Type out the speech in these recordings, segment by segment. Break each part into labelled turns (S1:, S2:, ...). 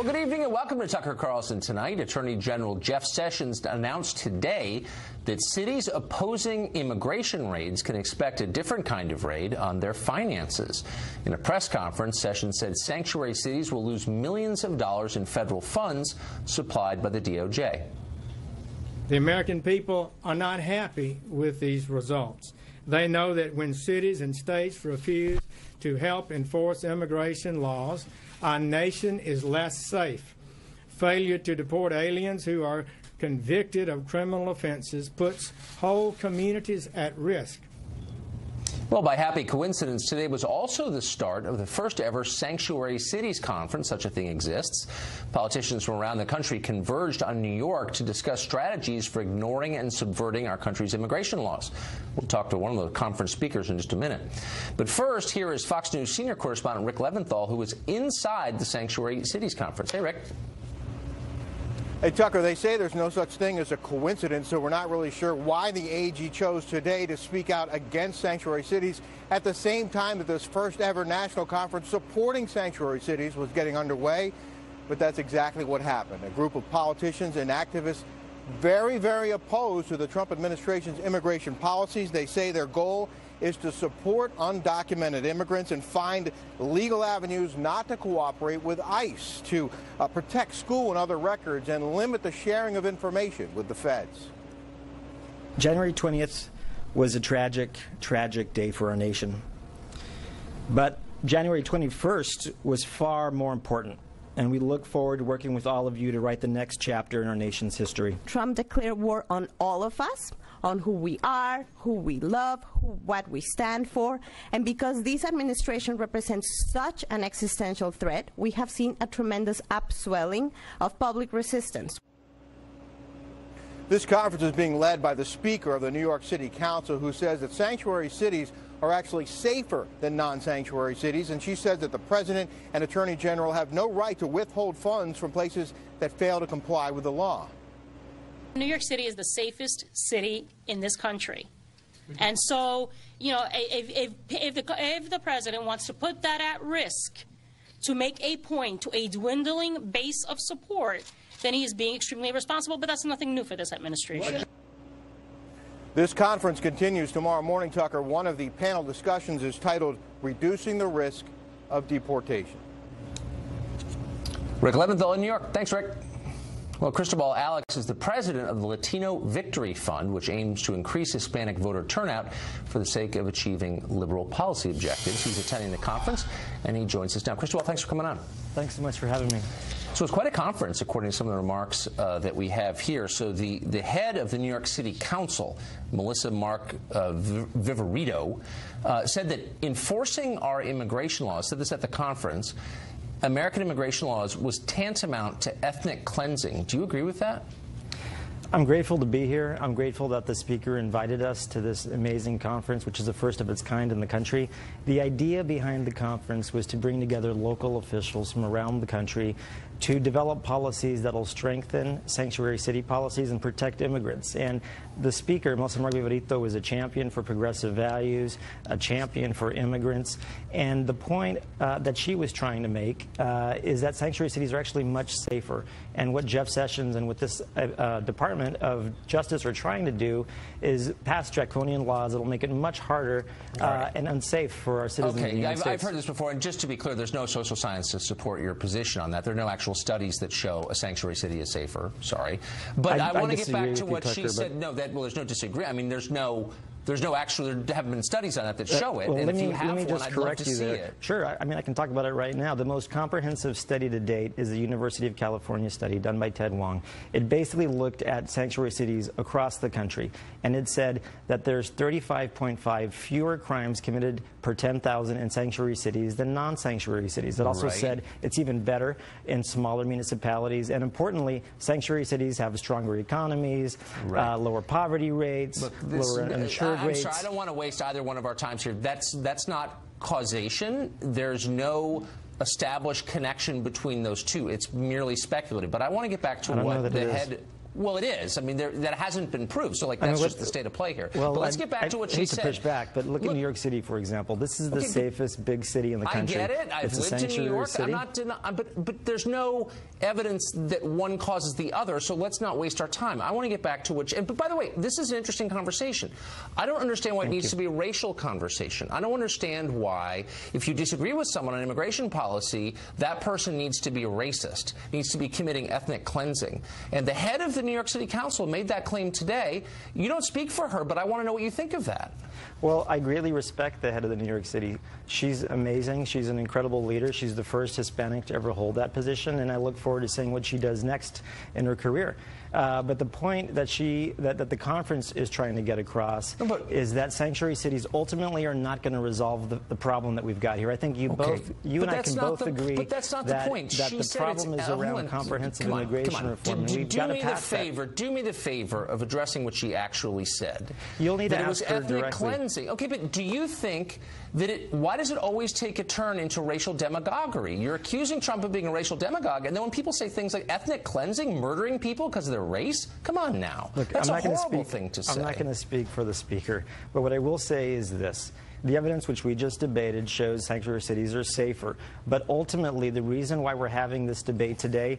S1: Well, good evening and welcome to Tucker Carlson Tonight. Attorney General Jeff Sessions announced today that cities opposing immigration raids can expect a different kind of raid on their finances. In a press conference, Sessions said sanctuary cities will lose millions of dollars in federal funds supplied by the DOJ.
S2: The American people are not happy with these results. They know that when cities and states refuse to help enforce immigration laws, our nation is less safe. Failure to deport aliens who are convicted of criminal offenses puts whole communities at risk.
S1: Well, by happy coincidence, today was also the start of the first ever Sanctuary Cities Conference. Such a thing exists. Politicians from around the country converged on New York to discuss strategies for ignoring and subverting our country's immigration laws. We'll talk to one of the conference speakers in just a minute. But first, here is Fox News senior correspondent Rick Leventhal, who was inside the Sanctuary Cities Conference. Hey, Rick.
S3: Hey, Tucker, they say there's no such thing as a coincidence, so we're not really sure why the AG chose today to speak out against sanctuary cities at the same time that this first ever national conference supporting sanctuary cities was getting underway. But that's exactly what happened. A group of politicians and activists very, very opposed to the Trump administration's immigration policies. They say their goal is to support undocumented immigrants and find legal avenues not to cooperate with ICE, to protect school and other records and limit the sharing of information with the feds.
S4: January 20th was a tragic, tragic day for our nation. But January 21st was far more important. And we look forward to working with all of you to write the next chapter in our nation's history.
S5: Trump declared war on all of us, on who we are, who we love, what we stand for. And because this administration represents such an existential threat, we have seen a tremendous upswelling of public resistance.
S3: This conference is being led by the Speaker of the New York City Council, who says that sanctuary cities are actually safer than non-sanctuary cities, and she says that the President and Attorney General have no right to withhold funds from places that fail to comply with the law.
S6: New York City is the safest city in this country. And so, you know, if the President wants to put that at risk to make a point to a dwindling base of support, then he is being extremely irresponsible, but that's nothing new for this administration.
S3: This conference continues tomorrow morning, Tucker. One of the panel discussions is titled Reducing the Risk of Deportation.
S1: Rick Leventhal in New York. Thanks, Rick. Well, Cristobal Alex is the president of the Latino Victory Fund, which aims to increase Hispanic voter turnout for the sake of achieving liberal policy objectives. He's attending the conference, and he joins us now. Cristobal, thanks for coming on.
S4: Thanks so much for having me.
S1: So it's quite a conference, according to some of the remarks that we have here. So the head of the New York City Council, Melissa Mark Viverito, said that enforcing our immigration laws, said this at the conference, American immigration laws was tantamount to ethnic cleansing. Do you agree with that?
S4: I'm grateful to be here. I'm grateful that the speaker invited us to this amazing conference, which is the first of its kind in the country. The idea behind the conference was to bring together local officials from around the country to develop policies that will strengthen sanctuary city policies and protect immigrants. And the speaker, Melissa Mark Viverito, was a champion for progressive values, a champion for immigrants. And the point that she was trying to make is that sanctuary cities are actually much safer. And what Jeff Sessions and what this Department of Justice are trying to do is pass draconian laws that will make it much harder and unsafe for our citizens in the United States.
S1: I've heard this before, and just to be clear, there's no social science to support your position on that. There are no actual studies that show a sanctuary city is safer. Sorry. But I want to get back to what she said. No, well, there's no disagreement. I mean, there haven't been studies on that show it.
S4: Well,
S1: and
S4: let
S1: if
S4: me,
S1: you have
S4: let me
S1: one,
S4: just
S1: I'd
S4: correct
S1: love to
S4: you
S1: see
S4: there.
S1: it.
S4: Sure. I mean, I can talk about it right now. The most comprehensive study to date is the University of California study done by Ted Wong. It basically looked at sanctuary cities across the country, and it said that there's 35.5 fewer crimes committed per 10,000 in sanctuary cities than non-sanctuary cities. It also said it's even better in smaller municipalities, and importantly, sanctuary cities have stronger economies, lower poverty rates, lower uninsured rates.
S1: I'm sorry, I don't want to waste either one of our times here. That's not causation. There's no established connection between those two. It's merely speculative. But I want to get back to what the head Well, it is. I mean, that hasn't been proved. So, like, that's just the state of play here.
S4: Well,
S1: but let's get back to what she said.
S4: I hate to push back, but look at New York City, for example. This is the safest big city in the country.
S1: I get it. I've lived in New York. I'm not denying, but there's no evidence that one causes the other. So let's not waste our time. I want to get back to what. But by the way, this is an interesting conversation. I don't understand why it needs to be a racial conversation. I don't understand why, if you disagree with someone on immigration policy, that person needs to be a racist, needs to be committing ethnic cleansing. And the head of the New York City Council made that claim today. You don't speak for her, but I want to know what you think of that.
S4: Well, I greatly respect the head of the New York City. She's amazing. She's an incredible leader. She's the first Hispanic to ever hold that position, and I look forward to seeing what she does next in her career. But the point that that the conference is trying to get across is that sanctuary cities ultimately are not going to resolve the problem that we've got here. I think you and I can both agree
S1: but that's not the point.
S4: That the problem is around comprehensive immigration reform. We've got to pass that.
S1: Do me the favor of addressing what she actually said.
S4: You'll need to ask her
S1: directly. It was ethnic cleansing. Okay, but do you think that why does it always take a turn into racial demagoguery? You're accusing Trump of being a racial demagogue, and then when people say things like ethnic cleansing, murdering people because of their race, come on now.
S4: Look,
S1: that's a horrible thing to say.
S4: I'm not going to speak for the speaker, but what I will say is this. The evidence which we just debated shows sanctuary cities are safer, but ultimately the reason why we're having this debate today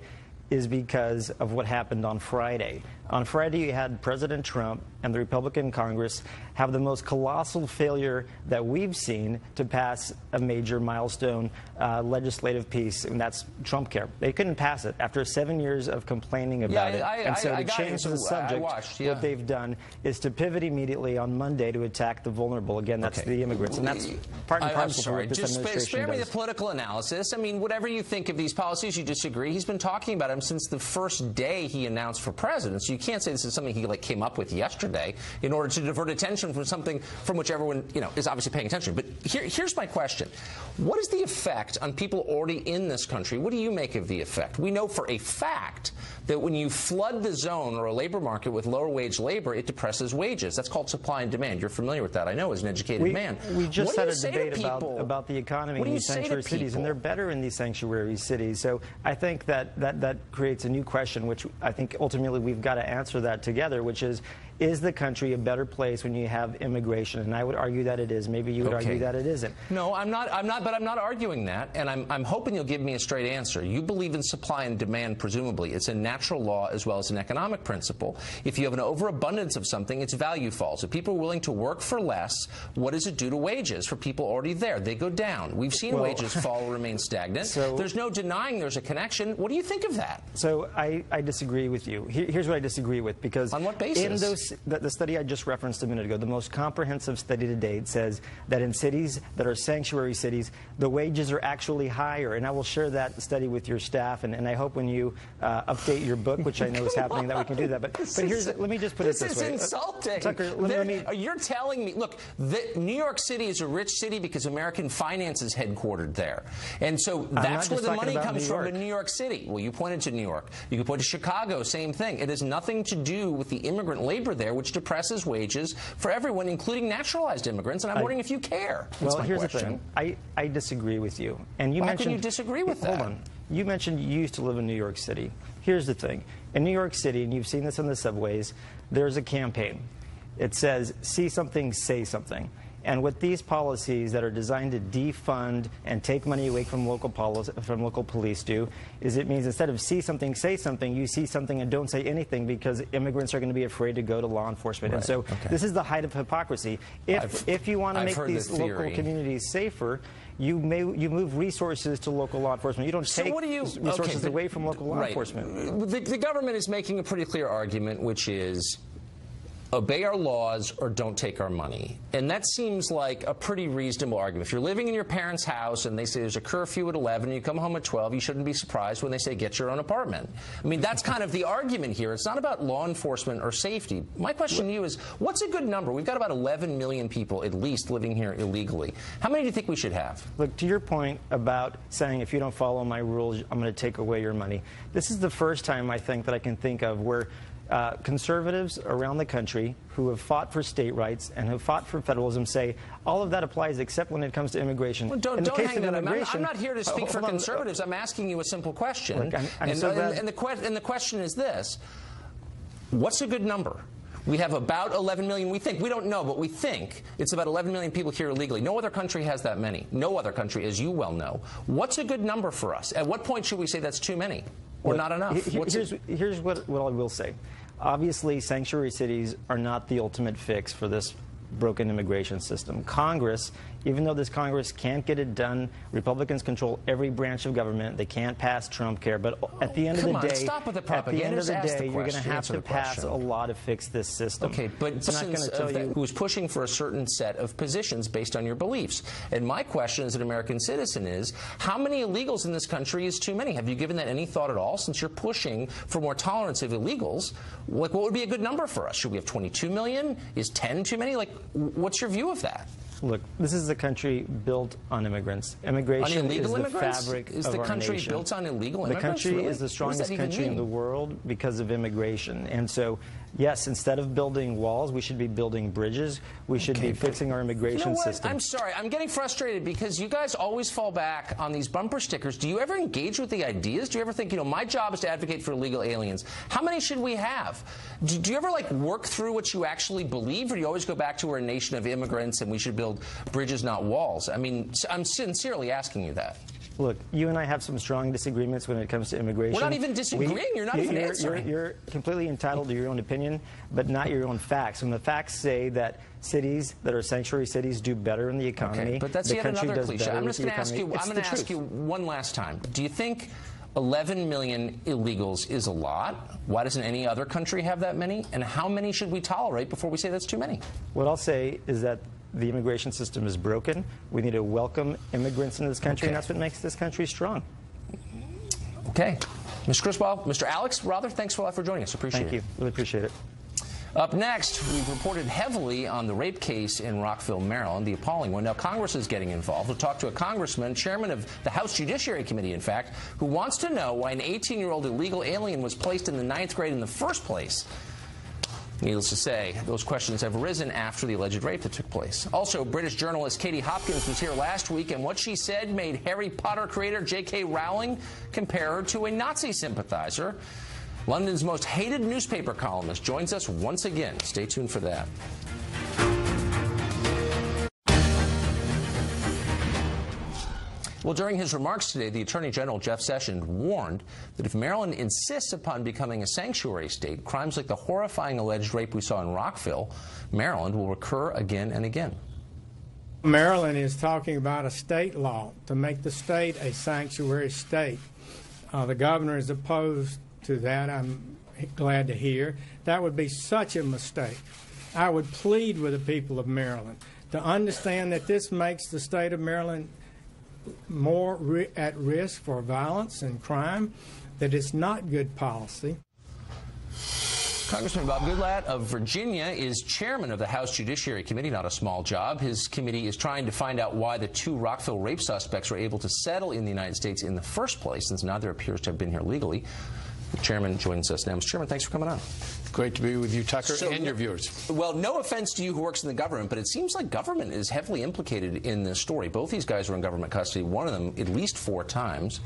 S4: is because of what happened on Friday. On Friday, you had President Trump and the Republican Congress have the most colossal failure that we've seen to pass a major milestone legislative piece, and that's Trump Care. They couldn't pass it after 7 years of complaining about it. And so to change the subject, what they've done is to pivot immediately on Monday to attack the vulnerable. Again, that's the immigrants. And that's part and parcel of what this administration does.
S1: Spare me the political analysis. I mean, whatever you think of these policies, you disagree. He's been talking about them since the first day he announced for president. So you can't say this is something he came up with yesterday in order to divert attention from something from which everyone is obviously paying attention. But here's my question: what is the effect on people already in this country? What do you make of the effect? We know for a fact that when you flood the zone or a labor market with lower wage labor, it depresses wages. That's called supply and demand. You're familiar with that, I know, as an educated man.
S4: We just had a debate about the economy in these sanctuary cities, and they're better in these sanctuary cities. So I think that creates a new question, which I think ultimately we've got to answer that together, which is the country a better place when you have immigration? And I would argue that it is. Maybe you would argue that it isn't.
S1: No, I'm not, but I'm not arguing that, and I'm hoping you'll give me a straight answer. You believe in supply and demand, presumably. It's a natural law as well as an economic principle. If you have an overabundance of something, its value falls. If people are willing to work for less, what does it do to wages for people already there? They go down. We've seen wages fall or remain stagnant. So, there's no denying there's a connection. What do you think of that?
S4: So I disagree with you. Here's what I disagree with, because
S1: on what basis?
S4: In those the study I just referenced a minute ago, the most comprehensive study to date, says that in cities that are sanctuary cities, the wages are actually higher. And I will share that study with your staff, and I hope when you update your book, which I know is happening, that we can do that. But here's, let me just put it this way.
S1: This is insulting.
S4: Tucker,
S1: you're telling me, look, New York City is a rich city because American finance is headquartered there. And so that's where the money comes from in New York City. Well, you pointed to New York. You can point to Chicago, same thing. It has nothing to do with the immigrant labor there, which depresses wages for everyone, including naturalized immigrants, and I'm wondering if you care.
S4: Well, here's the thing. I disagree with you. And you mentioned,
S1: how can you disagree with that?
S4: Hold on. You mentioned you used to live in New York City. Here's the thing. In New York City, and you've seen this in the subways, there's a campaign. It says, see something, say something. And with these policies that are designed to defund and take money away from local police do, is it means instead of see something, say something, you see something and don't say anything, because immigrants are going to be afraid to go to law enforcement. Right. And so this is the height of hypocrisy. If you want to make these local communities safer, you move resources to local law enforcement. You don't take resources away from local law enforcement.
S1: The government is making a pretty clear argument, which is obey our laws or don't take our money. And that seems like a pretty reasonable argument. If you're living in your parents' house and they say there's a curfew at 11 and you come home at 12, you shouldn't be surprised when they say get your own apartment. I mean, that's kind of the argument here. It's not about law enforcement or safety. My question to you is, what's a good number? We've got about 11 million people at least living here illegally. How many do you think we should have?
S4: Look, to your point about saying if you don't follow my rules, I'm going to take away your money. This is the first time I think that I can think of where conservatives around the country who have fought for state rights and have fought for federalism say all of that applies except when it comes to immigration.
S1: Well, don't hang that. I'm not here to speak for conservatives. I'm asking you a simple question.
S4: Look,
S1: and the question is this. What's a good number? We have about 11 million, we think. We don't know, but we think it's about 11 million people here illegally. No other country has that many. No other country, as you well know. What's a good number for us? At what point should we say that's too many or not enough?
S4: Here's what I will say. Obviously, sanctuary cities are not the ultimate fix for this broken immigration system. Congress, even though this Congress can't get it done, Republicans control every branch of government. They can't pass Trump care. But at the end of the day,
S1: stop with the propaganda.
S4: At the end of the day, you're going to have to pass
S1: question.
S4: a law to fix this system.
S1: Okay, but I'm not going to tell you who's pushing for a certain set of positions based on your beliefs. And my question as an American citizen is, how many illegals in this country is too many? Have you given that any thought at all? Since you're pushing for more tolerance of illegals, like, what would be a good number for us? Should we have 22 million? Is 10 too many? Like, what's your view of that?
S4: Look, this is a country built on immigrants. Immigration is the fabric of our nation.
S1: Is the country built on illegal immigrants?
S4: The country is the strongest country in the world because of immigration. And so, yes, instead of building walls, we should be building bridges. We should be fixing our immigration system.
S1: I'm sorry. I'm getting frustrated because you guys always fall back on these bumper stickers. Do you ever engage with the ideas? Do you ever think, my job is to advocate for illegal aliens? How many should we have? Do you ever, work through what you actually believe, or do you always go back to we're a nation of immigrants and we should build bridges, not walls? I mean, I'm sincerely asking you that.
S4: Look, you and I have some strong disagreements when it comes to immigration.
S1: We're not even disagreeing. You're not even answering.
S4: You're completely entitled to your own opinion, but not your own facts. When the facts say that cities that are sanctuary cities do better in the economy,
S1: okay, but that's yet another cliche. I'm just going to ask you. I'm going to ask you one last time. Do you think 11 million illegals is a lot? Why doesn't any other country have that many? And how many should we tolerate before we say that's too many?
S4: What I'll say is that the immigration system is broken. We need to welcome immigrants into this country, and that's what makes this country strong.
S1: Okay. Mr. Criswell, Mr. Alex, rather, thanks a lot for joining us. Appreciate it.
S4: Thank you. Really appreciate it.
S1: Up next, we've reported heavily on the rape case in Rockville, Maryland, the appalling one. Now, Congress is getting involved. We'll talk to a congressman, chairman of the House Judiciary Committee, in fact, who wants to know why an 18-year-old illegal alien was placed in the 9th grade in the first place. Needless to say, those questions have arisen after the alleged rape that took place. Also, British journalist Katie Hopkins was here last week, and what she said made Harry Potter creator J.K. Rowling compare her to a Nazi sympathizer. London's most hated newspaper columnist joins us once again. Stay tuned for that. Well, during his remarks today, the Attorney General, Jeff Sessions, warned that if Maryland insists upon becoming a sanctuary state, crimes like the horrifying alleged rape we saw in Rockville, Maryland, will recur again and again.
S2: Maryland is talking about a state law to make the state a sanctuary state. The governor is opposed to that, I'm glad to hear. That would be such a mistake. I would plead with the people of Maryland to understand that this makes the state of Maryland more at risk for violence and crime, that it's not good policy.
S1: Congressman Bob Goodlatte of Virginia is chairman of the House Judiciary Committee, not a small job. His committee is trying to find out why the 2 Rockville rape suspects were able to settle in the United States in the first place, since neither appears to have been here legally. The chairman joins us now. Mr. Chairman, thanks for coming on.
S7: Great to be with you, Tucker, and your viewers.
S1: Well, no offense to you who works in the government, but it seems like government is heavily implicated in this story. Both these guys were in government custody, one of them at least 4 times.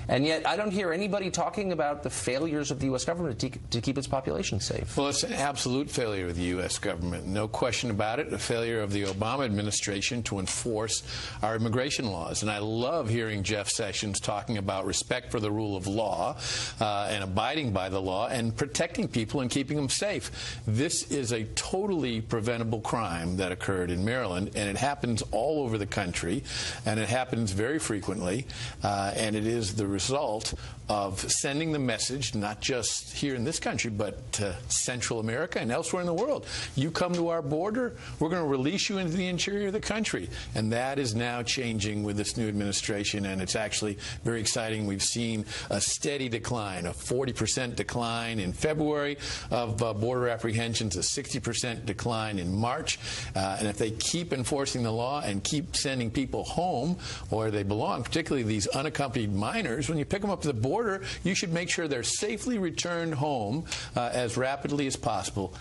S1: And yet I don't hear anybody talking about the failures of the U.S. government to keep its population safe.
S7: Well, it's an absolute failure of the U.S. government. No question about it. A failure of the Obama administration to enforce our immigration laws. And I love hearing Jeff Sessions talking about respect for the rule of law and abiding by the law and protecting people and keeping them safe. This is a totally preventable crime that occurred in Maryland, and it happens all over the country, and it happens very frequently, and it is the result of sending the message, not just here in this country, but to Central America and elsewhere in the world. You come to our border, we're going to release you into the interior of the country. And that is now changing with this new administration, and it's actually very exciting. We've seen a steady decline, a 40% decline in February of border apprehensions, a 60% decline in March. And if they keep enforcing the law and keep sending people home where they belong, particularly these unaccompanied minors, when you pick them up at the border, you should make sure they're safely returned home as rapidly as possible.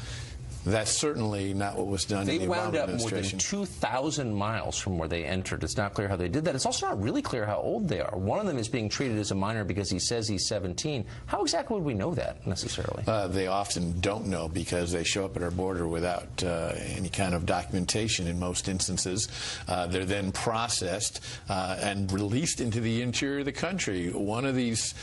S7: That's certainly not what was done in the Obama
S1: administration. They wound up more than 2,000 miles from where they entered. It's not clear how they did that. It's also not really clear how old they are. One of them is being treated as a minor because he says he's 17. How exactly would we know that, necessarily?
S7: They often don't know because they show up at our border without any kind of documentation in most instances. They're then processed and released into the interior of the country. One of these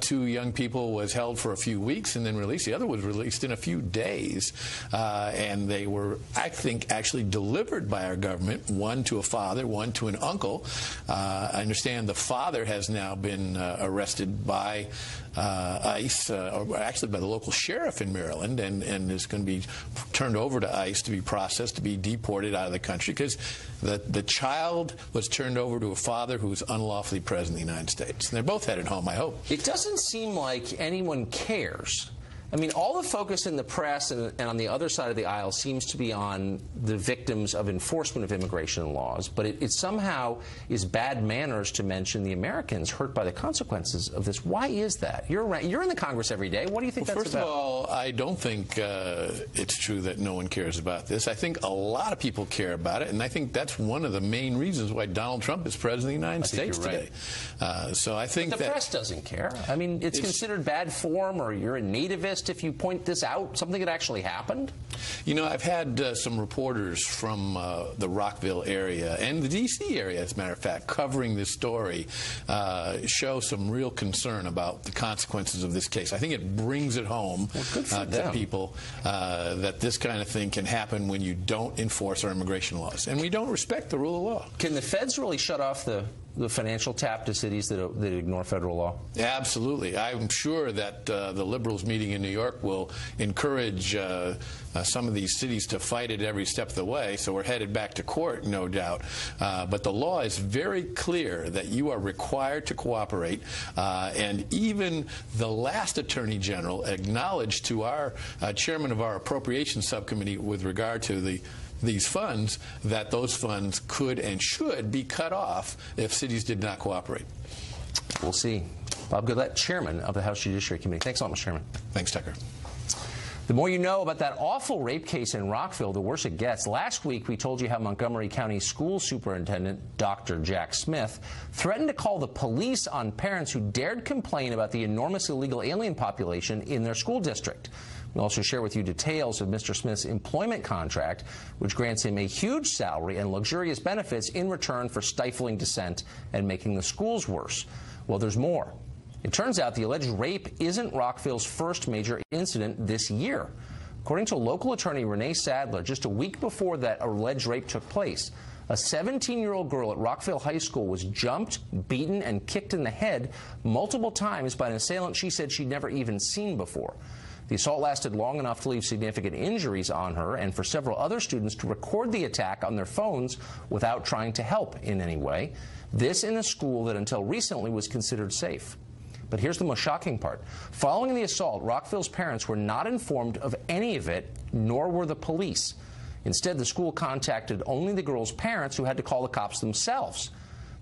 S7: two young people was held for a few weeks and then released. The other was released in a few days. And they were, I think, actually delivered by our government, one to a father, one to an uncle. I understand the father has now been arrested by ICE, or actually by the local sheriff in Maryland, and is going to be turned over to ICE to be processed, to be deported out of the country, because the child was turned over to a father who was unlawfully present in the United States. And they're both headed home, I hope.
S1: It doesn't seem like anyone cares. I mean, all the focus in the press and on the other side of the aisle seems to be on the victims of enforcement of immigration laws, but it somehow is bad manners to mention the Americans hurt by the consequences of this. Why is that? You're in the Congress every day. What do you think that's about?
S7: First of all, I don't think it's true that no one cares about this. I think a lot of people care about it, and I think that's one of the main reasons why Donald Trump is president of the United States today. So I think
S1: but the press doesn't care. I mean, it's considered bad form, or you're a nativist if you point this out, something that actually happened?
S7: You know, I've had some reporters from the Rockville area and the D.C. area, as a matter of fact, covering this story, show some real concern about the consequences of this case. I think it brings it home to people that this kind of thing can happen when you don't enforce our immigration laws. And we don't respect the rule of law.
S1: Can the feds really shut off the financial tap to cities that ignore federal law?
S7: Absolutely. I'm sure that the liberals meeting in New York will encourage some of these cities to fight it every step of the way, so we're headed back to court, no doubt. But the law is very clear that you are required to cooperate, and even the last Attorney General acknowledged to our chairman of our Appropriations Subcommittee with regard to these funds, that those funds could and should be cut off if cities did not cooperate.
S1: We'll see. Bob Goodlatte, chairman of the House Judiciary Committee. Thanks a lot, Mr. Chairman.
S7: Thanks, Tucker.
S1: The more you know about that awful rape case in Rockville, the worse it gets. Last week, we told you how Montgomery County School Superintendent Dr. Jack Smith threatened to call the police on parents who dared complain about the enormous illegal alien population in their school district. We'll also share with you details of Mr. Smith's employment contract, which grants him a huge salary and luxurious benefits in return for stifling dissent and making the schools worse. Well, there's more. It turns out the alleged rape isn't Rockville's first major incident this year. According to local attorney Renee Sadler, just a week before that alleged rape took place, a 17-year-old girl at Rockville High School was jumped, beaten, and kicked in the head multiple times by an assailant she said she'd never even seen before. The assault lasted long enough to leave significant injuries on her and for several other students to record the attack on their phones without trying to help in any way. This in a school that until recently was considered safe. But here's the most shocking part. Following the assault, Rockville's parents were not informed of any of it, nor were the police. Instead, the school contacted only the girl's parents, who had to call the cops themselves.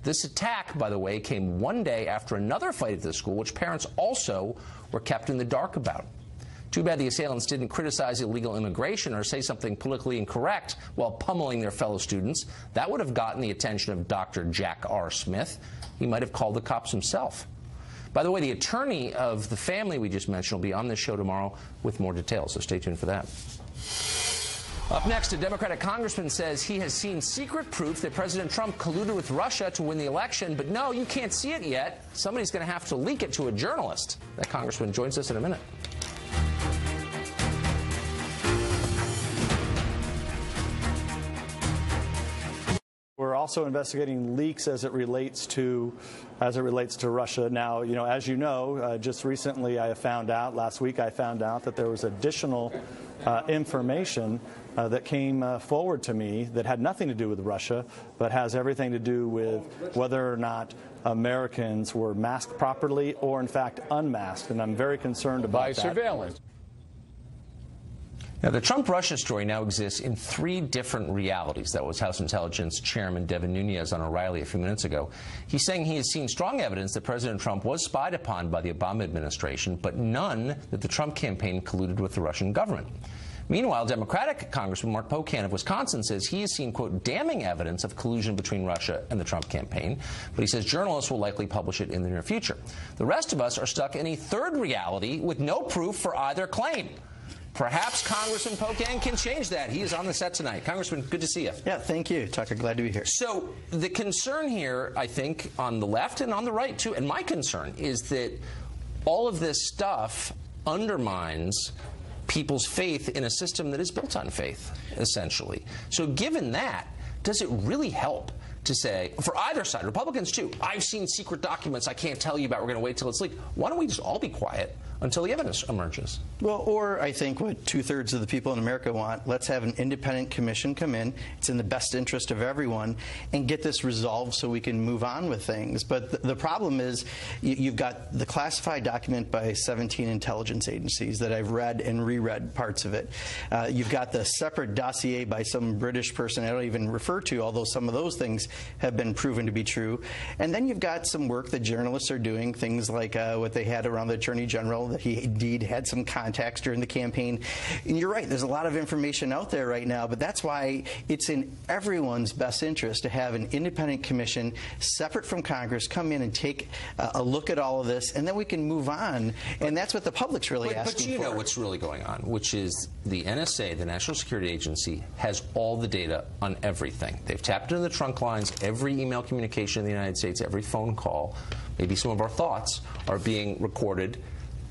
S1: This attack, by the way, came one day after another fight at the school, which parents also were kept in the dark about. Too bad the assailants didn't criticize illegal immigration or say something politically incorrect while pummeling their fellow students. That would have gotten the attention of Dr. Jack R. Smith. He might have called the cops himself. By the way, the attorney of the family we just mentioned will be on this show tomorrow with more details, so stay tuned for that. Up next, a Democratic congressman says he has seen secret proof that President Trump colluded with Russia to win the election, but no, you can't see it yet. Somebody's going to have to leak it to a journalist. That congressman joins us in a minute.
S8: We're also investigating leaks as it relates to Russia. Now, as you know, just recently last week I found out that there was additional information that came forward to me that had nothing to do with Russia, but has everything to do with whether or not Americans were masked properly or, in fact, unmasked. And I'm very concerned about that.
S9: By surveillance.
S1: Now, the Trump-Russia story now exists in 3 different realities. That was House Intelligence Chairman Devin Nunes on O'Reilly a few minutes ago. He's saying he has seen strong evidence that President Trump was spied upon by the Obama administration, but none that the Trump campaign colluded with the Russian government. Meanwhile, Democratic Congressman Mark Pocan of Wisconsin says he has seen, quote, damning evidence of collusion between Russia and the Trump campaign, but he says journalists will likely publish it in the near future. The rest of us are stuck in a third reality with no proof for either claim. Perhaps Congressman Pocan can change that. He is on the set tonight. Congressman, good to see you.
S9: Yeah, thank you, Tucker. Glad to be here.
S1: So the concern here, I think, on the left and on the right, too, and my concern is that all of this stuff undermines people's faith in a system that is built on faith, essentially. So given that, does it really help to say, for either side, Republicans too, I've seen secret documents I can't tell you about, we're going to wait till it's leaked. Why don't we just all be quiet until the evidence emerges?
S9: Well, or I think what 2/3 of the people in America want, let's have an independent commission come in. It's in the best interest of everyone, and get this resolved so we can move on with things. But the problem is you've got the classified document by 17 intelligence agencies that I've read and reread parts of it. You've got the separate dossier by some British person I don't even refer to, although some of those things have been proven to be true. And then you've got some work that journalists are doing, things like what they had around the Attorney General, that he indeed had some contacts during the campaign. And you're right, there's a lot of information out there right now, but that's why it's in everyone's best interest to have an independent commission separate from Congress come in and take a look at all of this, and then we can move on. And that's what the public's really asking for.
S1: But you know what's really going on, which is the NSA, the National Security Agency, has all the data on everything. They've tapped into the trunk lines, every email communication in the United States, every phone call, maybe some of our thoughts are being recorded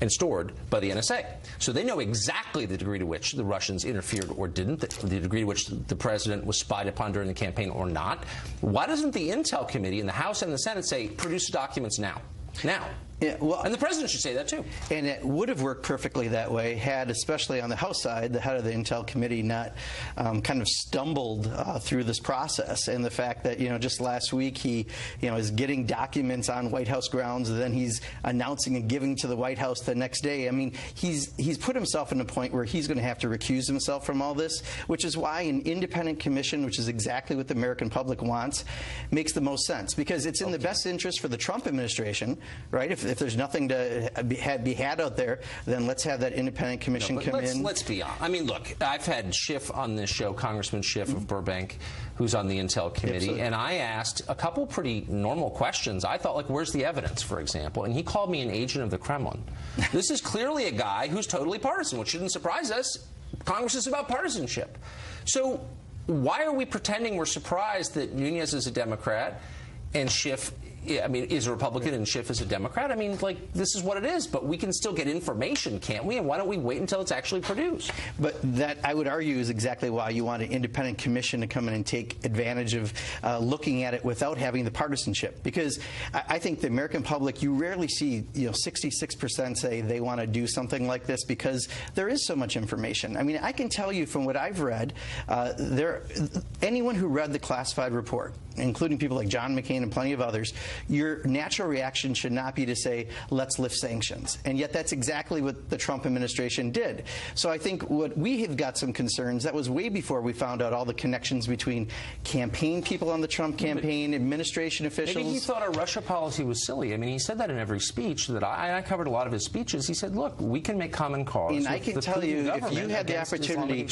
S1: and stored by the NSA. So they know exactly the degree to which the Russians interfered or didn't, the degree to which the president was spied upon during the campaign or not. Why doesn't the Intel Committee in the House and the Senate say, produce the documents now? Now.
S9: Yeah, well,
S1: and the president should say that, too.
S9: And it would have worked perfectly that way had, especially on the House side, the head of the Intel Committee not kind of stumbled through this process. And the fact that, just last week he, is getting documents on White House grounds, and then he's announcing and giving to the White House the next day. I mean, he's put himself in a point where he's going to have to recuse himself from all this, which is why an independent commission, which is exactly what the American public wants, makes the most sense. Because it's in the best interest for the Trump administration, right? If there's nothing to be had out there, then let's have that independent commission come in.
S1: Let's be honest. I mean, look, I've had Schiff on this show, Congressman Schiff of Burbank, who's on the Intel Committee, absolutely, and I asked a couple pretty normal questions. I thought, like, where's the evidence, for example? And he called me an agent of the Kremlin. This is clearly a guy who's totally partisan, which shouldn't surprise us. Congress is about partisanship. So why are we pretending we're surprised that Nunes is a Democrat and Schiff is a Republican and Schiff is a Democrat? I mean, like, this is what it is, but we can still get information, can't we? And why don't we wait until it's actually produced?
S9: But that, I would argue, is exactly why you want an independent commission to come in and take advantage of looking at it without having the partisanship. Because I think the American public, you rarely see, 66% say they want to do something like this because there is so much information. I mean, I can tell you from what I've read, anyone who read the classified report, including people like John McCain and plenty of others, your natural reaction should not be to say, let's lift sanctions. And yet that's exactly what the Trump administration did. So I think what we have got some concerns, that was way before we found out all the connections between campaign people on the Trump campaign, administration officials.
S1: Maybe he thought our Russia policy was silly. I mean, he said that in every speech that I covered a lot of his speeches. He said, look, we can make common cause.
S9: And I can tell you, if you had the opportunity,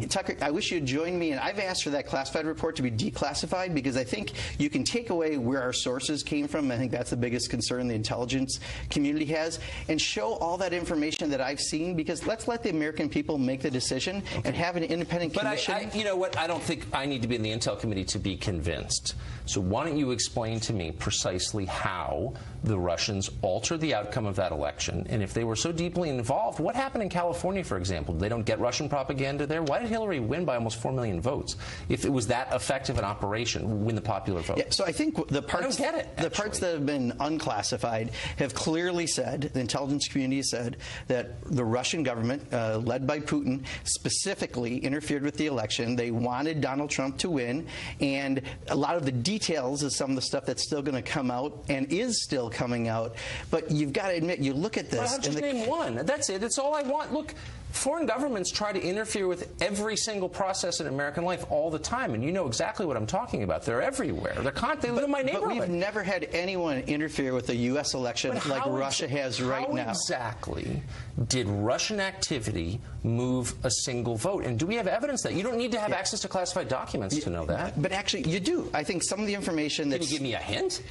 S9: Tucker, I wish you'd join me. And I've asked for that classified report to be declassified because I think you can take away where our sources came from. I think that's the biggest concern the intelligence community has, and show all that information that I've seen, because let's let the American people make the decision and have an independent commission.
S1: But you know what? I don't think I need to be in the Intel Committee to be convinced. So why don't you explain to me precisely how the Russians altered the outcome of that election? And if they were so deeply involved, what happened in California, for example? They don't get Russian propaganda there? Why did Hillary win by almost 4 million votes if it was that effective an operation, win the popular vote?
S9: Yeah, so I think the parts,
S1: I don't get it,
S9: the parts that have been unclassified have clearly said, the intelligence community said, that the Russian government, led by Putin, specifically interfered with the election. They wanted Donald Trump to win, and a lot of the details of some of the stuff that's still going to come out and is still coming out. But you've got to admit, you look at this.
S1: Well, I'll just name one. That's it. That's all I want. Look, foreign governments try to interfere with every single process in American life all the time, and you know exactly what I'm talking about. They're everywhere. They live in my neighborhood.
S9: But we've never had anyone interfere with a U.S. election like Russia has right now.
S1: How exactly did Russian activity move a single vote? And do we have evidence that? You don't need to have access to classified documents to know that.
S9: But actually, you do. I think some of the information that's...
S1: Can you give me a hint?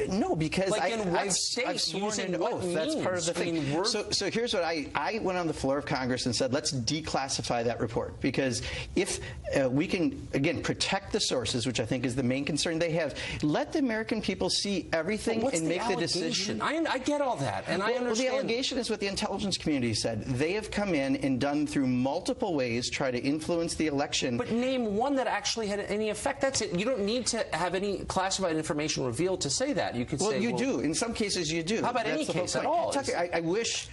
S9: No, because
S1: like in what
S9: I've
S1: state,
S9: sworn
S1: using
S9: an
S1: what
S9: oath.
S1: means?
S9: That's part of the thing.
S1: I mean,
S9: so here's what I went on the floor of Congress and said, let's declassify that report. Because if we can, again, protect the sources, which I think is the main concern they have, let the American people see everything and make the decision.
S1: I get all that, and I understand.
S9: Well, the allegation is what the intelligence community said. They have come in and done through multiple ways, try to influence the election.
S1: But name one that actually had any effect. That's it. You don't need to have any classified information revealed to say that. You could say,
S9: well, you do. In some cases, you do.
S1: How about any case at all?
S9: Tucker, I wish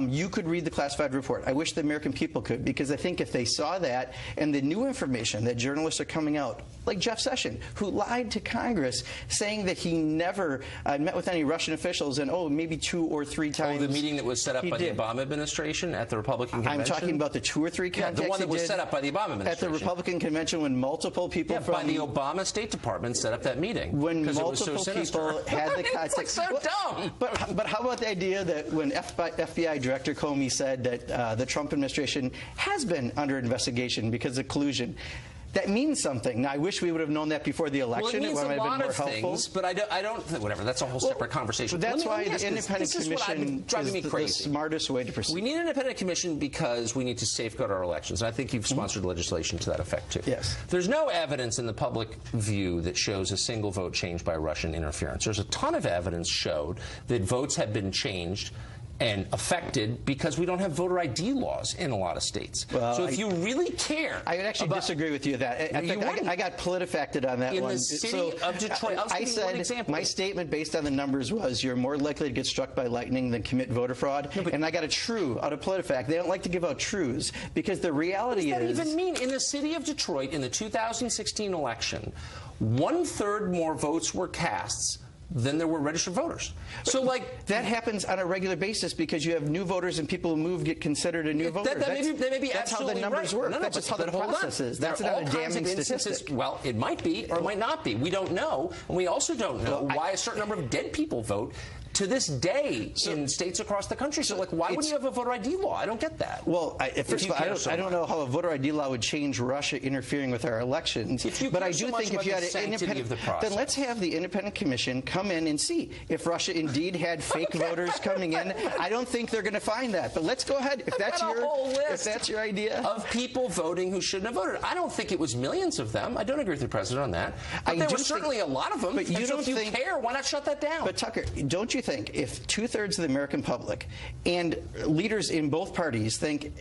S9: you could read the classified report. I wish the American people could, because I think if they saw that and the new information that journalists are coming out, like Jeff Sessions, who lied to Congress, saying that he never met with any Russian officials, and maybe 2 or 3 times.
S1: Oh, the meeting that was set up by the Obama administration at the Republican convention?
S9: I'm talking about the 2 or 3 contacts.
S1: Yeah, the one that was set up by the Obama administration.
S9: At the Republican convention, when multiple people
S1: by the Obama State Department set up that meeting.
S9: When multiple
S1: so
S9: people had the contacts.
S1: It's like so dumb.
S9: But how about the idea that when FBI Director Comey said that the Trump administration has been under investigation because of collusion? That means something. Now, I wish we would have known that before the election.
S1: Well, it means
S9: might
S1: a lot
S9: have been
S1: of
S9: more
S1: things,
S9: helpful.
S1: but I don't think, whatever, that's a whole separate conversation.
S9: That's why the independent commission
S1: driving me
S9: is
S1: crazy.
S9: the smartest way to proceed.
S1: We need an independent commission because we need to safeguard our elections. And I think you've sponsored legislation to that effect, too.
S9: Yes.
S1: There's no evidence in the public view that shows a single vote changed by Russian interference. There's a ton of evidence showed that votes have been changed and affected because we don't have voter ID laws in a lot of states. Well, so if you really care...
S9: I would actually disagree with you with that. I got PolitiFacted on that one.
S1: In the city of Detroit,
S9: I said my statement based on the numbers was you're more likely to get struck by lightning than commit voter fraud. No, and I got a true out of PolitiFact. They don't like to give out trues because the reality is...
S1: What does that even mean? In the city of Detroit, in the 2016 election, 1/3 more votes were cast than there were registered voters. So, like,
S9: that happens on a regular basis because you have new voters and people who move get considered a new voter.
S1: That's
S9: how the numbers work.
S1: No,
S9: that's just how the process is. That's not a damning statistic.
S1: Well, it might be or it might not be. We don't know. And we also don't know why a certain number of dead people vote to this day in states across the country. So, like, why wouldn't you have a voter ID law? I don't get that.
S9: Well, first of all, I don't know how a voter ID law would change Russia interfering with our elections. But I do think if you had an independent, then let's have the independent commission come in and see if Russia indeed had fake voters coming in. I don't think they're going to find that. But let's go ahead. If that's your idea
S1: of people voting who shouldn't have voted, I don't think it was millions of them. I don't agree with the president on that. But there were certainly a lot of them. But you don't think, if you care, why not shut that down?
S9: But Tucker, don't you think if 2/3 of the American public and leaders in both parties think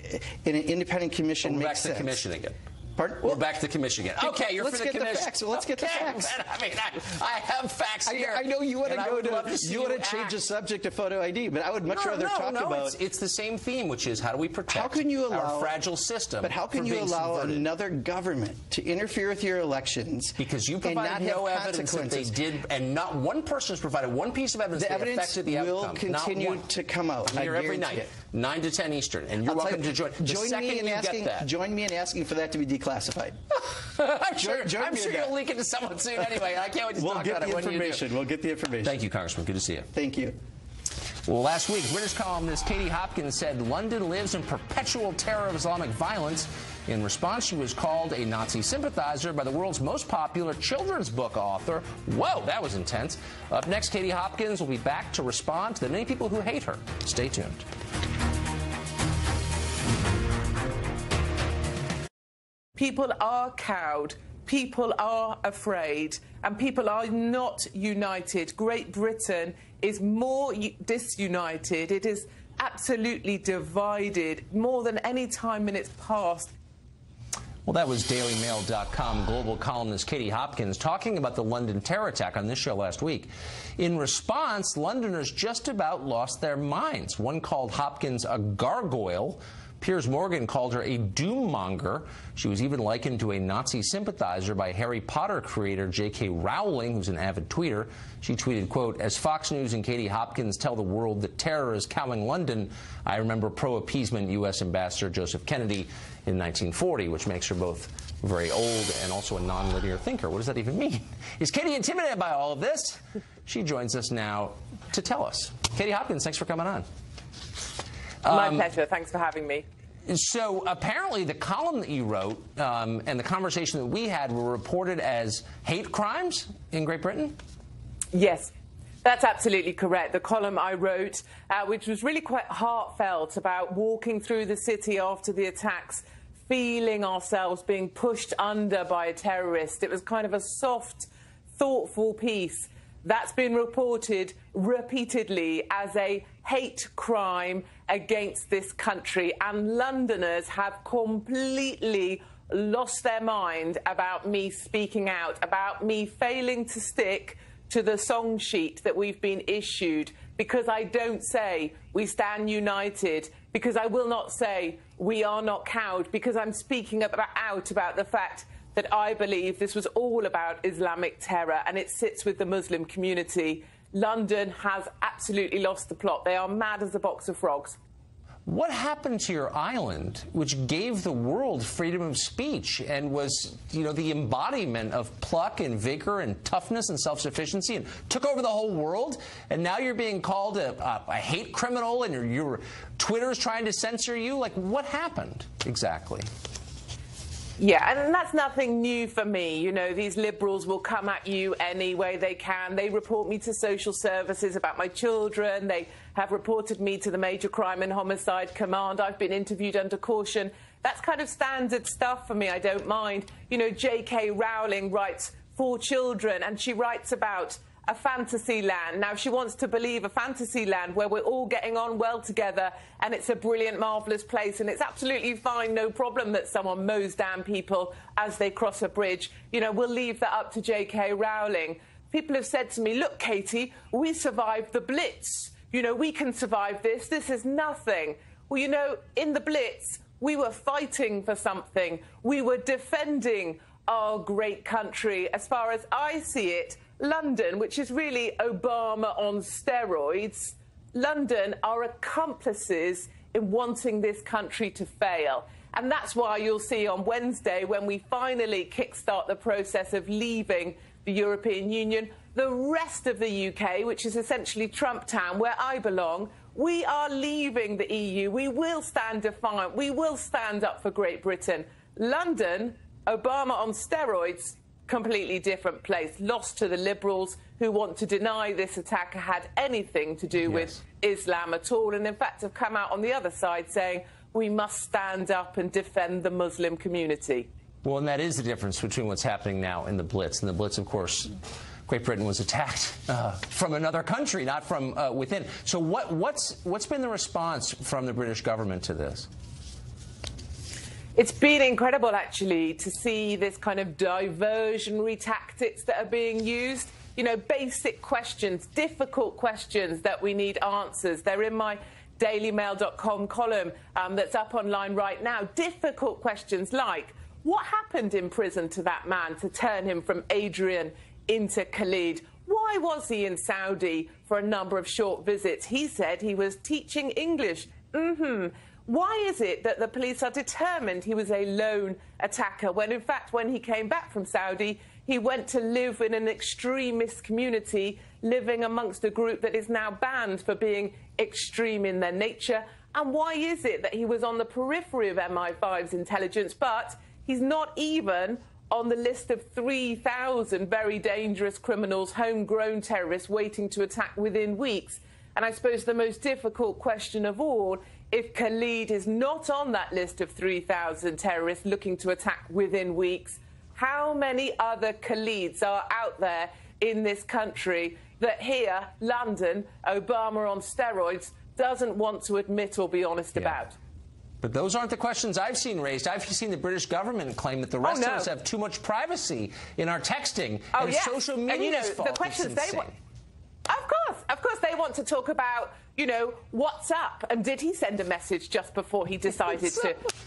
S9: an independent commission makes sense?
S1: Back to the commission again.
S9: Pardon?
S1: We're back to the commission again. Okay, you're for the commission.
S9: Well, let's get the facts.
S1: I mean, I have facts here.
S9: I know you want to change the subject to photo ID, but I would much rather talk about.
S1: It's the same theme, which is how do we protect our fragile system?
S9: But how can you allow another government to interfere with your elections?
S1: Because you provided no evidence that they did, and not one person has provided one piece of evidence that affected the outcome.
S9: The evidence will continue to come out.
S1: Here every night, 9 to 10 Eastern, and you're welcome to join.
S9: Join me in asking for that to be declassified.
S1: I'm sure you'll leak it to someone soon anyway. I can't wait to talk about it when you do.
S9: We'll get the information.
S1: Thank you, Congressman. Good to see you.
S9: Thank you.
S1: Well, last week, British columnist Katie Hopkins said London lives in perpetual terror of Islamic violence. In response, she was called a Nazi sympathizer by the world's most popular children's book author. Whoa, that was intense. Up next, Katie Hopkins will be back to respond to the many people who hate her. Stay tuned.
S10: People are cowed, people are afraid, and people are not united. Great Britain is more disunited. It is absolutely divided more than any time in its past.
S1: Well, that was DailyMail.com global columnist Katie Hopkins talking about the London terror attack on this show last week. In response, Londoners just about lost their minds. One called Hopkins a gargoyle. Piers Morgan called her a doom-monger. She was even likened to a Nazi sympathizer by Harry Potter creator J.K. Rowling, who's an avid tweeter. She tweeted, quote, "As Fox News and Katie Hopkins tell the world that terror is cowing London, I remember pro-appeasement U.S. Ambassador Joseph Kennedy in 1940, which makes her both very old and also a non-linear thinker." What does that even mean? Is Katie intimidated by all of this? She joins us now to tell us. Katie Hopkins, thanks for coming on.
S10: My pleasure. Thanks for having me.
S1: So apparently the column that you wrote and the conversation that we had were reported as hate crimes in Great Britain?
S10: Yes. That's absolutely correct. The column I wrote, which was really quite heartfelt, about walking through the city after the attacks, feeling ourselves being pushed under by a terrorist. It was kind of a soft, thoughtful piece. That's been reported repeatedly as a hate crime against this country. And Londoners have completely lost their mind about me speaking out, about me failing to stick to the song sheet that we've been issued, because I don't say we stand united, because I will not say we are not cowed, because I'm speaking out about the fact that I believe this was all about Islamic terror and it sits with the Muslim community. London has absolutely lost the plot. They are mad as a box of frogs.
S1: What happened to your island, which gave the world freedom of speech and was, you know, the embodiment of pluck and vigor and toughness and self-sufficiency, and took over the whole world? And now you're being called a hate criminal, and your Twitter's trying to censor you? Like, what happened exactly?
S10: Yeah, and that's nothing new for me. You know, these liberals will come at you any way they can. They report me to social services about my children. They have reported me to the Major Crime and Homicide Command. I've been interviewed under caution. That's kind of standard stuff for me. I don't mind. You know, J.K. Rowling writes for children, and she writes about a fantasy land. Now, she wants to believe a fantasy land where we're all getting on well together and it's a brilliant, marvellous place, and it's absolutely fine, no problem that someone mows down people as they cross a bridge. You know, we'll leave that up to J.K. Rowling. People have said to me, look, Katie, we survived the Blitz. You know, we can survive this. This is nothing. Well, you know, in the Blitz, we were fighting for something. We were defending our great country. As far as I see it, London, which is really Obama on steroids, London are accomplices in wanting this country to fail. And that's why you'll see on Wednesday, when we finally kickstart the process of leaving the European Union, the rest of the UK, which is essentially Trump Town, where I belong, we are leaving the EU. We will stand defiant. We will stand up for Great Britain. London, Obama on steroids, completely different place, lost to the liberals who want to deny this attack had anything to do with Islam at all, and in fact have come out on the other side saying we must stand up and defend the Muslim community.
S1: Well, and that is the difference between what's happening now in the Blitz. And the Blitz, of course, Great Britain was attacked from another country, not from within. So what's been the response from the British government to this?
S10: It's been incredible, actually, to see this kind of diversionary tactics that are being used. You know, basic questions, difficult questions that we need answers. They're in my dailymail.com column that's up online right now. Difficult questions like, what happened in prison to that man to turn him from Adrian into Khalid? Why was he in Saudi for a number of short visits? He said he was teaching English. Why is it that the police are determined he was a lone attacker when, in fact, when he came back from Saudi, he went to live in an extremist community, living amongst a group that is now banned for being extreme in their nature? And why is it that he was on the periphery of MI5's intelligence, but he's not even on the list of 3,000 very dangerous criminals, homegrown terrorists waiting to attack within weeks? And I suppose the most difficult question of all, if Khalid is not on that list of 3,000 terrorists looking to attack within weeks, how many other Khalids are out there in this country that here, London, Obama on steroids, doesn't want to admit or be honest about?
S1: But those aren't the questions I've seen raised. I've seen the British government claim that the rest of us have too much privacy in our texting and social media.
S10: And you know, the questions they want. Of course, they want to talk about, you know, what's up, and did he send a message just before he decided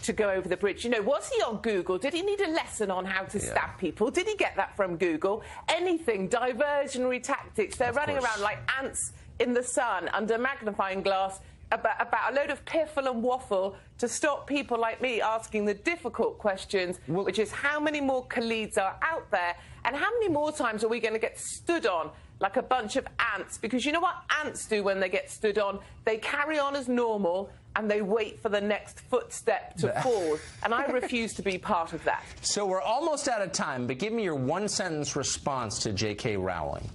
S10: to go over the bridge? You know, was he on Google? Did he need a lesson on how to stab people? Did he get that from Google? Anything, diversionary tactics. They're running around like ants in the sun under a magnifying glass about a load of piffle and waffle to stop people like me asking the difficult questions, which is how many more Khalids are out there, and how many more times are we going to get stood on like a bunch of ants? Because you know what ants do when they get stood on? They carry on as normal and they wait for the next footstep to fall. And I refuse to be part of that.
S1: So we're almost out of time, but give me your one-sentence response to J.K. Rowling.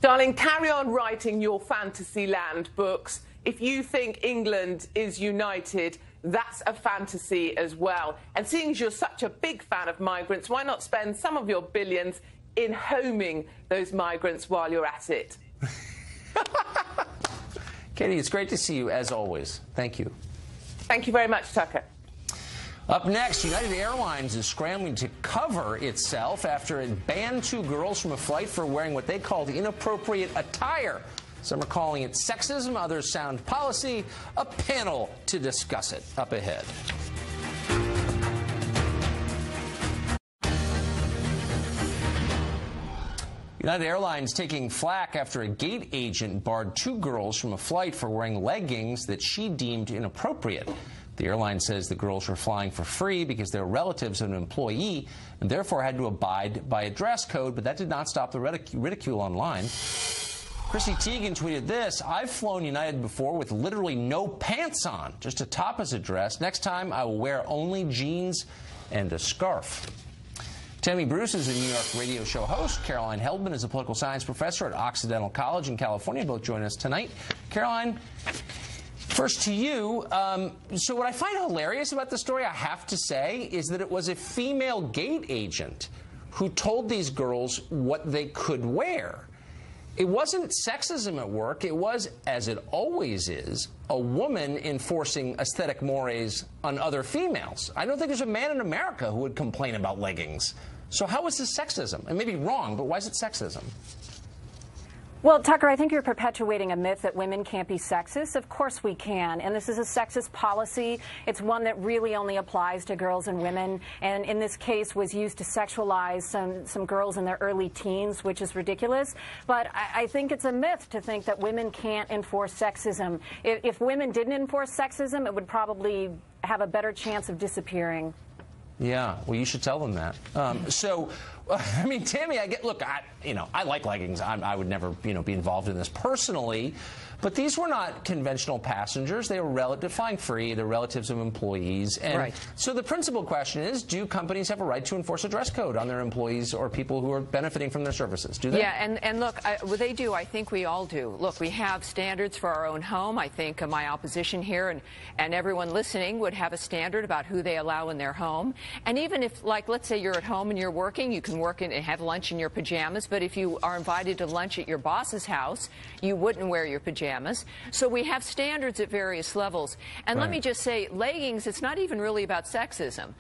S10: Darling, carry on writing your Fantasyland books. If you think England is united, that's a fantasy as well. And seeing as you're such a big fan of migrants, why not spend some of your billions in homing those migrants while you're at it?
S1: Katie, it's great to see you, as always. Thank you.
S10: Thank you very much, Tucker.
S1: Up next, United Airlines is scrambling to cover itself after it banned 2 girls from a flight for wearing what they called inappropriate attire. Some are calling it sexism, others sound policy. A panel to discuss it up ahead. United Airlines taking flack after a gate agent barred 2 girls from a flight for wearing leggings that she deemed inappropriate. The airline says the girls were flying for free because they're relatives of an employee and therefore had to abide by a dress code, but that did not stop the ridicule online. Chrissy Teigen tweeted this: "I've flown United before with literally no pants on, just a top as a dress. Next time I will wear only jeans and a scarf." Tammy Bruce is a New York radio show host. Caroline Heldman is a political science professor at Occidental College in California. Both join us tonight. Caroline, first to you. So what I find hilarious about the story, I have to say, is that it was a female gate agent who told these girls what they could wear. It wasn't sexism at work. It was, as it always is, a woman enforcing aesthetic mores on other females. I don't think there's a man in America who would complain about leggings. So how is this sexism? It may be wrong, but why is it sexism?
S11: Well, Tucker, I think you're perpetuating a myth that women can't be sexist. Of course we can. And this is a sexist policy. It's one that really only applies to girls and women. And in this case was used to sexualize some girls in their early teens, which is ridiculous. But I think it's a myth to think that women can't enforce sexism. If women didn't enforce sexism, it would probably have a better chance of disappearing.
S1: Yeah, well, you should tell them that. I mean, Tammy, look, I like leggings. I would never, be involved in this personally. But these were not conventional passengers. They were flying free. They're relatives of employees. And right. So the principal question is, do companies have a right to enforce a dress code on their employees or people who are benefiting from their services? Do they?
S12: Yeah, and look, well, they do. I think we all do. Look, we have standards for our own home. I think my opposition here and everyone listening would have a standard about who they allow in their home. And even if, like, let's say you're at home and you're working, you can work and have lunch in your pajamas. But if you are invited to lunch at your boss's house, you wouldn't wear your pajamas. So we have standards at various levels. And let me just say, leggings, it's not even really about sexism.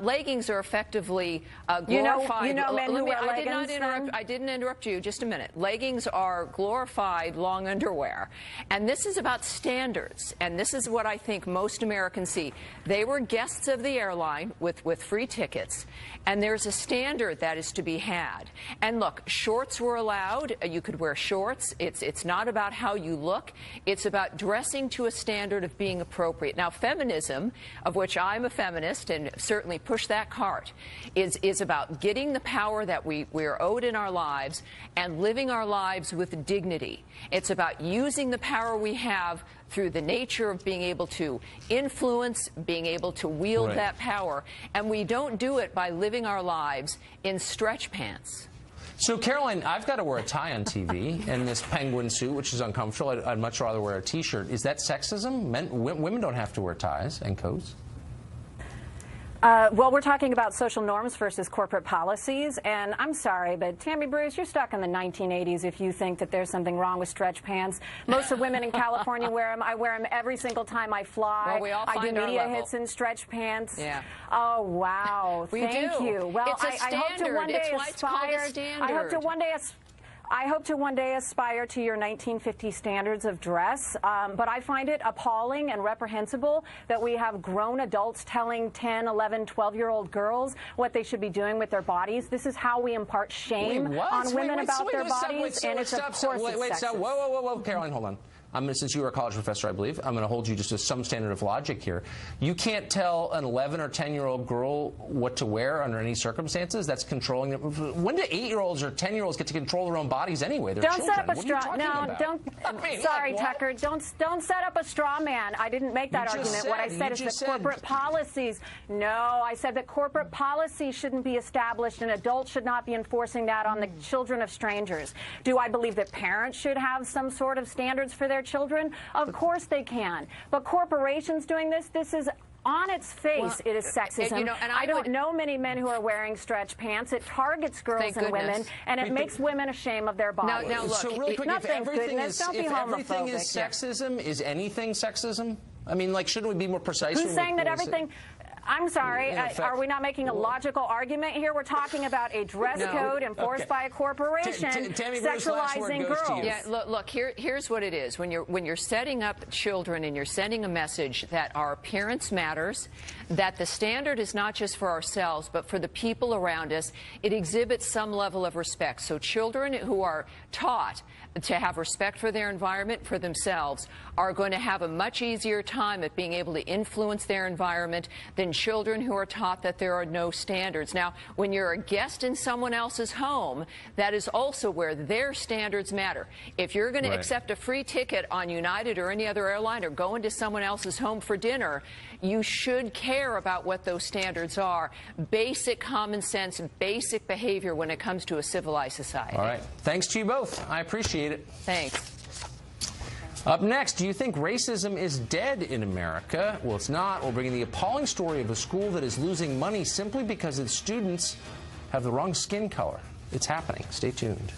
S12: Leggings are effectively glorified.
S11: You know men who wear leggings?
S12: I didn't interrupt you. Just a minute. Leggings are glorified long underwear. And this is about standards. And this is what I think most Americans see. They were guests of the airline with free tickets. And there's a standard that is to be had. And look, shorts were allowed. You could wear shorts. It's not about how you look. It's about dressing to a standard of being appropriate. Now, feminism, of which I'm a feminist and certainly push that cart, is about getting the power that we're owed in our lives and living our lives with dignity. It's about using the power we have through the nature of being able to influence, being able to wield that power. And we don't do it by living our lives in stretch pants.
S1: So, Caroline, I've got to wear a tie on TV and this penguin suit, which is uncomfortable. I'd much rather wear a T-shirt. Is that sexism? Women don't have to wear ties and coats.
S11: Well, we're talking about social norms versus corporate policies, and I'm sorry, but Tammy Bruce, you're stuck in the 1980s if you think that there's something wrong with stretch pants. Most of the women in California wear them. I wear them every single time I fly.
S12: Well, we all
S11: I do
S12: find
S11: media hits in stretch pants.
S12: Yeah.
S11: Oh, wow.
S12: Thank
S11: you. Well,
S12: it's a standard.
S11: I hope to one day
S12: it's why it's called a standard.
S11: I hope to one day aspire to your 1950 standards of dress, but I find it appalling and reprehensible that we have grown adults telling 10, 11, 12-year-old girls what they should be doing with their bodies. This is how we impart shame on women about their bodies, and it's of course it's sexist.
S1: Whoa, Caroline, hold on. since you were a college professor, I believe, I'm going to hold you just to some standard of logic here. You can't tell an 11 or 10-year-old girl what to wear under any circumstances. That's controlling them. When do 8-year-olds or 10-year-olds get to control their own bodies anyway? They're
S11: don't
S1: children.
S11: Set up a straw. No, don't.
S1: I mean,
S11: sorry,
S1: like,
S11: Tucker. Don't set up a straw man. I didn't make that argument. What I said is that corporate policies. No, I said that corporate policies shouldn't be established, and adults should not be enforcing that on the children of strangers. Do I believe that parents should have some sort of standards for their children? Of course they can. But corporations doing this is on its face, it is sexism. You know, and I don't know many men who are wearing stretch pants. It targets girls and women, and it makes women ashamed of their bodies.
S1: Now look, so really quick, if everything is sexism, is anything sexism? I mean, like, shouldn't we be more precise?
S11: Who's saying that everything... I'm sorry, are we not making a logical argument here? We're talking about a dress code enforced by a corporation sexualizing girls.
S12: Yeah, look, here's what it is. When you're setting up children and you're sending a message that our appearance matters, that the standard is not just for ourselves, but for the people around us, it exhibits some level of respect. So children who are taught to have respect for their environment, for themselves, are going to have a much easier time at being able to influence their environment than children who are taught that there are no standards. Now, when you're a guest in someone else's home, that is also where their standards matter. If you're going to accept a free ticket on United or any other airline or go into someone else's home for dinner, you should care about what those standards are. Basic common sense, basic behavior when it comes to a civilized society.
S1: All right. Thanks to you both. I appreciate it.
S12: Thanks.
S1: Up next, do you think racism is dead in America? Well, it's not. We're bringing the appalling story of a school that is losing money simply because its students have the wrong skin color. It's happening. Stay tuned.